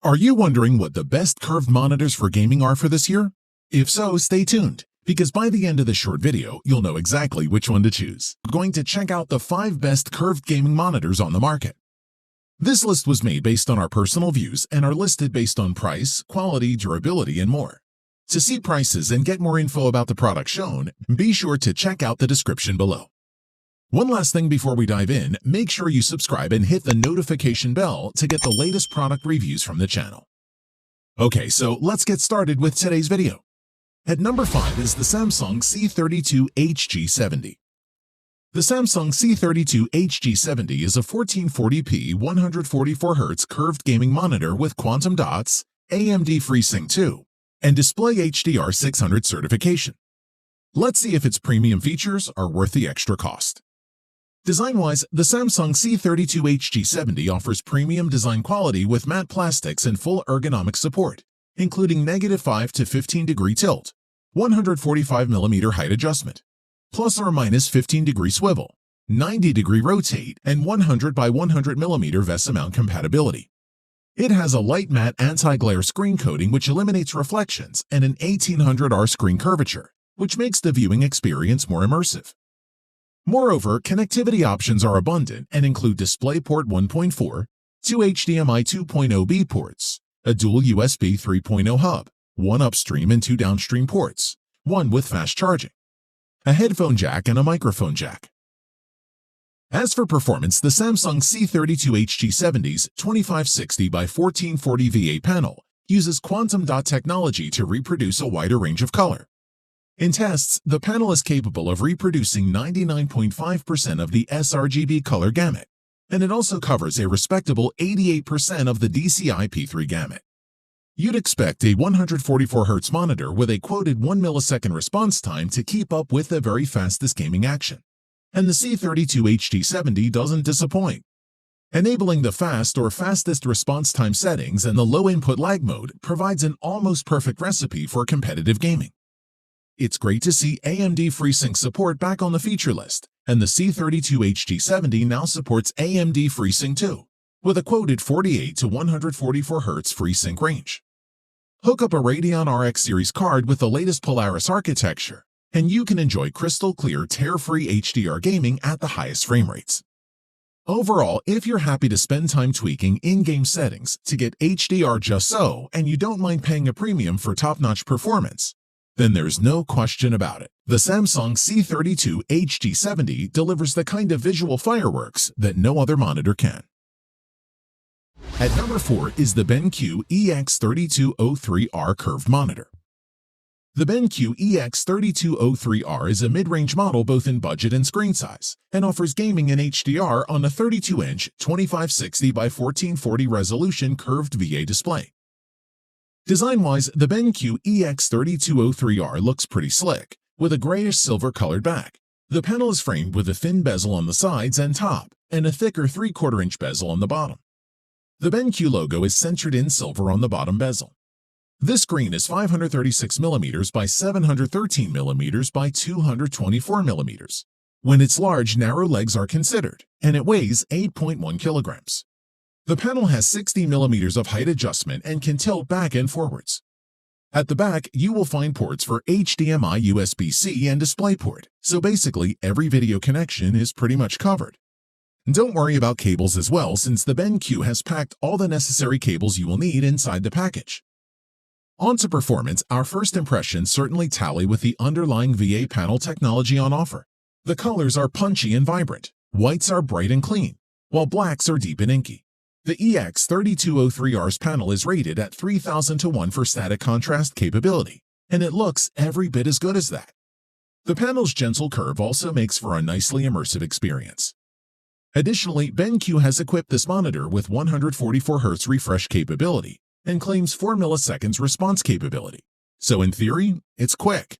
Are you wondering what the best curved monitors for gaming are for this year? If so, stay tuned, because by the end of this short video, you'll know exactly which one to choose. We're going to check out the 5 best curved gaming monitors on the market. This list was made based on our personal views and are listed based on price, quality, durability, and more. To see prices and get more info about the product shown, be sure to check out the description below. One last thing before we dive in, make sure you subscribe and hit the notification bell to get the latest product reviews from the channel. Okay, so let's get started with today's video. At number 5 is the Samsung C32 HG70. The Samsung C32 HG70 is a 1440p 144Hz curved gaming monitor with quantum dots, AMD FreeSync 2, and Display HDR 600 certification. Let's see if its premium features are worth the extra cost. Design-wise, the Samsung C32 HG70 offers premium design quality with matte plastics and full ergonomic support, including -5 to 15 degree tilt, 145mm height adjustment, plus or minus 15 degree swivel, 90 degree rotate, and 100 by 100mm VESA mount compatibility. It has a light matte anti-glare screen coating which eliminates reflections and an 1800R screen curvature, which makes the viewing experience more immersive. Moreover, connectivity options are abundant and include DisplayPort 1.4, 2 HDMI 2.0B ports, a dual USB 3.0 hub, 1 upstream and 2 downstream ports, 1 with fast charging, a headphone jack, and a microphone jack. As for performance, the Samsung C32 HG70's 2560 by 1440 VA panel uses quantum dot technology to reproduce a wider range of color. In tests, the panel is capable of reproducing 99.5% of the sRGB color gamut, and it also covers a respectable 88% of the DCI-P3 gamut. You'd expect a 144Hz monitor with a quoted 1 millisecond response time to keep up with the very fastest gaming action, and the C32 HG70 doesn't disappoint. Enabling the fast or fastest response time settings and the low input lag mode provides an almost perfect recipe for competitive gaming. It's great to see AMD FreeSync support back on the feature list, and the C32 HG70 now supports AMD FreeSync 2, with a quoted 48 to 144Hz FreeSync range. Hook up a Radeon RX series card with the latest Polaris architecture, and you can enjoy crystal clear, tear-free HDR gaming at the highest frame rates. Overall, if you're happy to spend time tweaking in-game settings to get HDR just so, and you don't mind paying a premium for top-notch performance, then there's no question about it. The Samsung C32 HG70 delivers the kind of visual fireworks that no other monitor can. At number 4 is the BenQ EX3203R curved monitor. The BenQ EX3203R is a mid-range model both in budget and screen size, and offers gaming in HDR on a 32-inch 2560 by 1440 resolution curved VA display. Design-wise, the BenQ EX3203R looks pretty slick, with a grayish-silver colored back. The panel is framed with a thin bezel on the sides and top, and a thicker 3/4-inch bezel on the bottom. The BenQ logo is centered in silver on the bottom bezel. This screen is 536mm by 713mm by 224mm. When it's large, narrow legs are considered, and it weighs 8.1 kilograms. The panel has 60mm of height adjustment and can tilt back and forwards. At the back, you will find ports for HDMI, USB-C, and DisplayPort, so basically every video connection is pretty much covered. Don't worry about cables as well, since the BenQ has packed all the necessary cables you will need inside the package. On to performance, our first impressions certainly tally with the underlying VA panel technology on offer. The colors are punchy and vibrant, whites are bright and clean, while blacks are deep and inky. The EX3203R's panel is rated at 3000:1 for static contrast capability, and it looks every bit as good as that. The panel's gentle curve also makes for a nicely immersive experience. Additionally, BenQ has equipped this monitor with 144Hz refresh capability and claims 4 milliseconds response capability, so in theory, it's quick.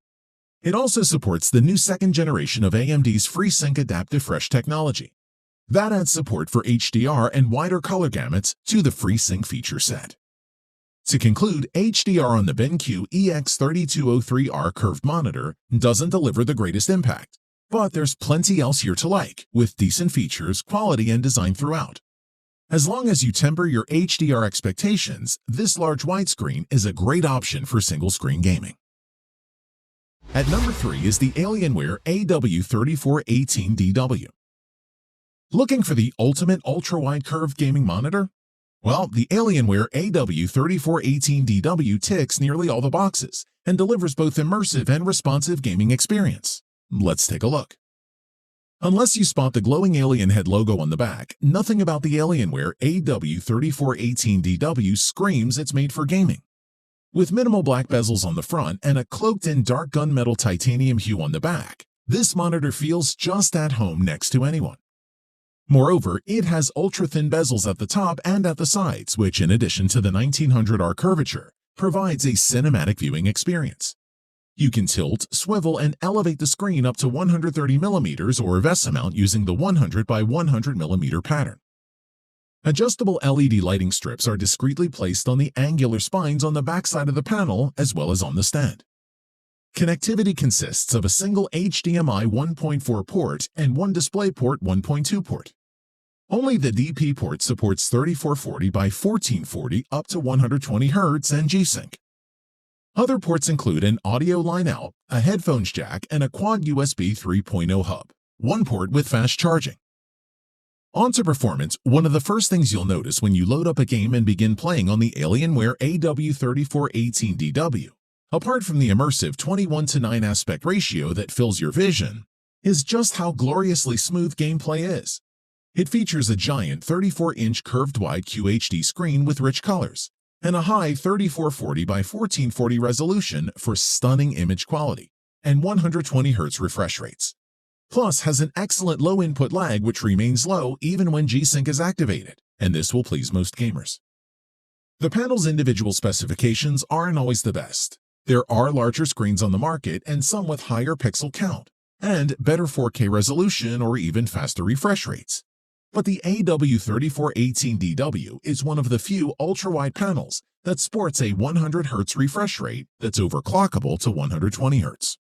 It also supports the new second generation of AMD's FreeSync Adaptive Fresh technology. That adds support for HDR and wider color gamuts to the FreeSync feature set. To conclude, HDR on the BenQ EX3203R curved monitor doesn't deliver the greatest impact, but there's plenty else here to like, with decent features, quality, and design throughout. As long as you temper your HDR expectations, this large widescreen is a great option for single-screen gaming. At number 3 is the Alienware AW3418DW. Looking for the ultimate ultra-wide curved gaming monitor? Well, the Alienware AW3418DW ticks nearly all the boxes and delivers both immersive and responsive gaming experience. Let's take a look. Unless you spot the glowing alien head logo on the back, nothing about the Alienware AW3418DW screams it's made for gaming. With minimal black bezels on the front and a cloaked-in dark gunmetal titanium hue on the back, this monitor feels just at home next to anyone. Moreover, it has ultra-thin bezels at the top and at the sides, which, in addition to the 1900R curvature, provides a cinematic viewing experience. You can tilt, swivel, and elevate the screen up to 130mm or VESA mount using the 100 by 100mm pattern. Adjustable LED lighting strips are discreetly placed on the angular spines on the backside of the panel as well as on the stand. Connectivity consists of a single HDMI 1.4 port and one DisplayPort 1.2 port. Only the DP port supports 3440 by 1440 up to 120 Hz and G-Sync. Other ports include an audio line out, a headphones jack, and a quad USB 3.0 hub, one port with fast charging. On to performance, one of the first things you'll notice when you load up a game and begin playing on the Alienware AW3418DW, apart from the immersive 21:9 aspect ratio that fills your vision, is just how gloriously smooth gameplay is. It features a giant 34-inch curved-wide QHD screen with rich colors, and a high 3440 by 1440 resolution for stunning image quality, and 120 Hz refresh rates. Plus has an excellent low input lag which remains low even when G-Sync is activated, and this will please most gamers. The panel's individual specifications aren't always the best. There are larger screens on the market and some with higher pixel count, and better 4K resolution or even faster refresh rates. But the AW3418DW is one of the few ultra-wide panels that sports a 100 Hz refresh rate that's overclockable to 120 Hz.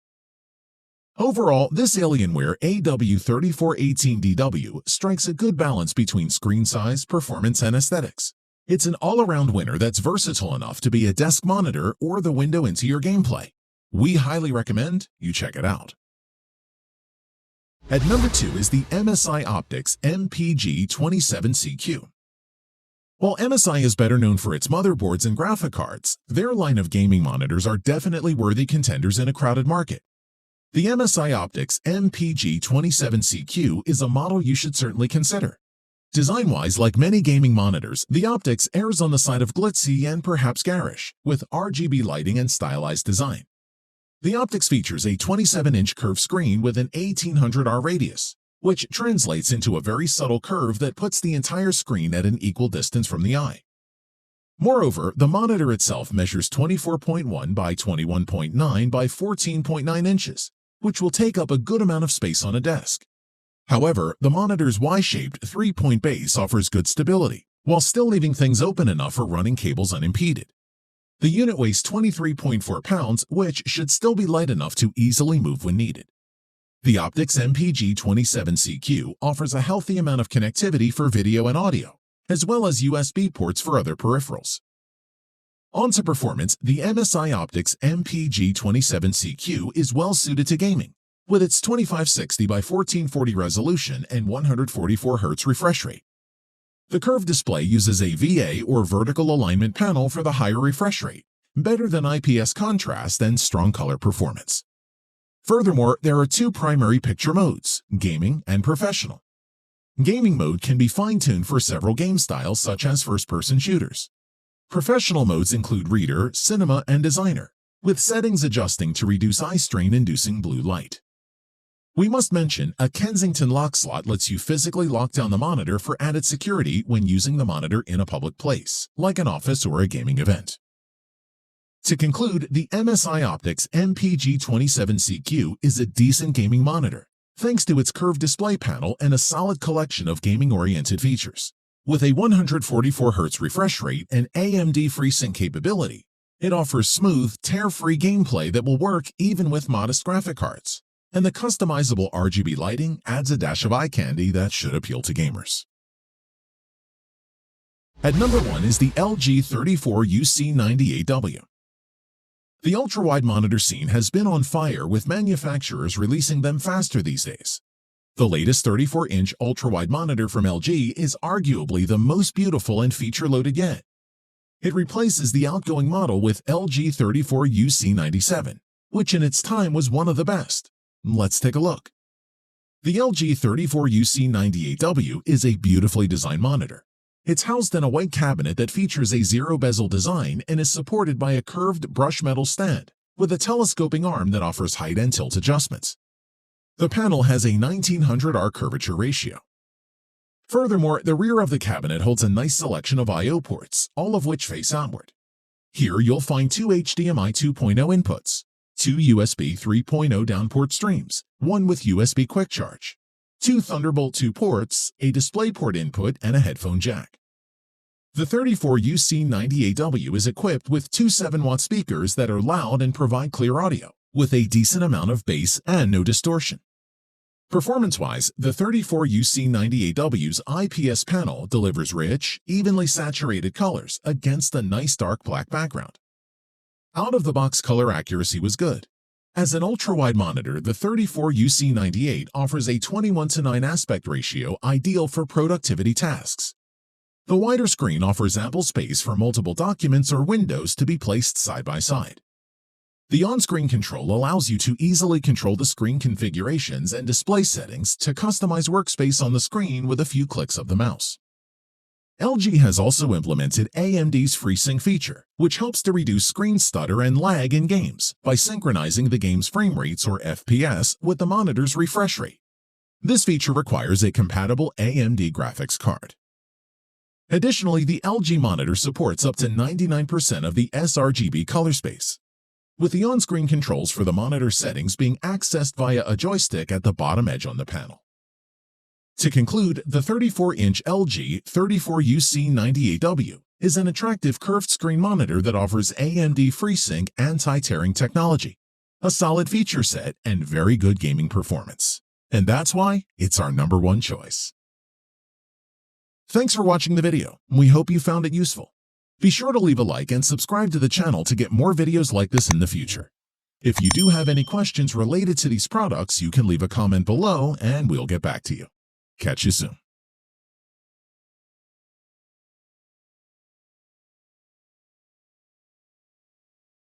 Overall, this Alienware AW3418DW strikes a good balance between screen size, performance, and aesthetics. It's an all-around winner that's versatile enough to be a desk monitor or the window into your gameplay. We highly recommend you check it out. At number 2 is the MSI Optix MPG27CQ. While MSI is better known for its motherboards and graphic cards, their line of gaming monitors are definitely worthy contenders in a crowded market. The MSI Optix MPG27CQ is a model you should certainly consider. Design-wise, like many gaming monitors, the Optix errs on the side of glitzy and perhaps garish, with RGB lighting and stylized design. The Optix features a 27-inch curved screen with an 1800R radius, which translates into a very subtle curve that puts the entire screen at an equal distance from the eye. Moreover, the monitor itself measures 24.1 by 21.9 by 14.9 inches, which will take up a good amount of space on a desk. However, the monitor's Y-shaped 3-point base offers good stability, while still leaving things open enough for running cables unimpeded. The unit weighs 23.4 pounds, which should still be light enough to easily move when needed. The Optix MPG27CQ offers a healthy amount of connectivity for video and audio, as well as USB ports for other peripherals. On to performance, the MSI Optix MPG27CQ is well suited to gaming, with its 2560 by 1440 resolution and 144 Hz refresh rate. The curved display uses a VA or vertical alignment panel for the higher refresh rate, better than IPS contrast and strong color performance. Furthermore, there are two primary picture modes, gaming and professional. Gaming mode can be fine-tuned for several game styles such as first-person shooters. Professional modes include Reader, Cinema, and Designer, with settings adjusting to reduce eye strain-inducing blue light. We must mention, a Kensington lock slot lets you physically lock down the monitor for added security when using the monitor in a public place, like an office or a gaming event. To conclude, the MSI Optix MPG27CQ is a decent gaming monitor, thanks to its curved display panel and a solid collection of gaming-oriented features. With a 144 Hz refresh rate and AMD FreeSync capability, it offers smooth, tear-free gameplay that will work even with modest graphic cards. And the customizable RGB lighting adds a dash of eye candy that should appeal to gamers. At number 1 is the LG 34UC98W. The ultra-wide monitor scene has been on fire, with manufacturers releasing them faster these days. The latest 34-inch ultra-wide monitor from LG is arguably the most beautiful and feature-loaded yet. It replaces the outgoing model with LG 34UC97, which in its time was one of the best. Let's take a look. The LG 34UC98W is a beautifully designed monitor. It's housed in a white cabinet that features a zero-bezel design and is supported by a curved brush metal stand with a telescoping arm that offers height and tilt adjustments. The panel has a 1900R curvature ratio. Furthermore, the rear of the cabinet holds a nice selection of I/O ports, all of which face outward. Here you'll find 2 HDMI 2.0 inputs, 2 USB 3.0 downport streams, one with USB Quick Charge, 2 Thunderbolt 2 ports, a DisplayPort input, and a headphone jack. The 34UC98W is equipped with two 7-watt speakers that are loud and provide clear audio, with a decent amount of bass and no distortion. Performance-wise, the 34UC98W's IPS panel delivers rich, evenly saturated colors against a nice dark black background. Out-of-the-box color accuracy was good. As an ultra-wide monitor, the 34UC98 offers a 21:9 aspect ratio ideal for productivity tasks. The wider screen offers ample space for multiple documents or windows to be placed side by side. The on-screen control allows you to easily control the screen configurations and display settings to customize workspace on the screen with a few clicks of the mouse. LG has also implemented AMD's FreeSync feature, which helps to reduce screen stutter and lag in games by synchronizing the game's frame rates or FPS with the monitor's refresh rate. This feature requires a compatible AMD graphics card. Additionally, the LG monitor supports up to 99% of the sRGB color space, with the on-screen controls for the monitor settings being accessed via a joystick at the bottom edge on the panel. To conclude, the 34-inch LG 34UC98W is an attractive curved screen monitor that offers AMD FreeSync anti-tearing technology, a solid feature set, and very good gaming performance. And that's why it's our number 1 choice. Thanks for watching the video. We hope you found it useful. Be sure to leave a like and subscribe to the channel to get more videos like this in the future. If you do have any questions related to these products, you can leave a comment below and we'll get back to you. Catch you soon.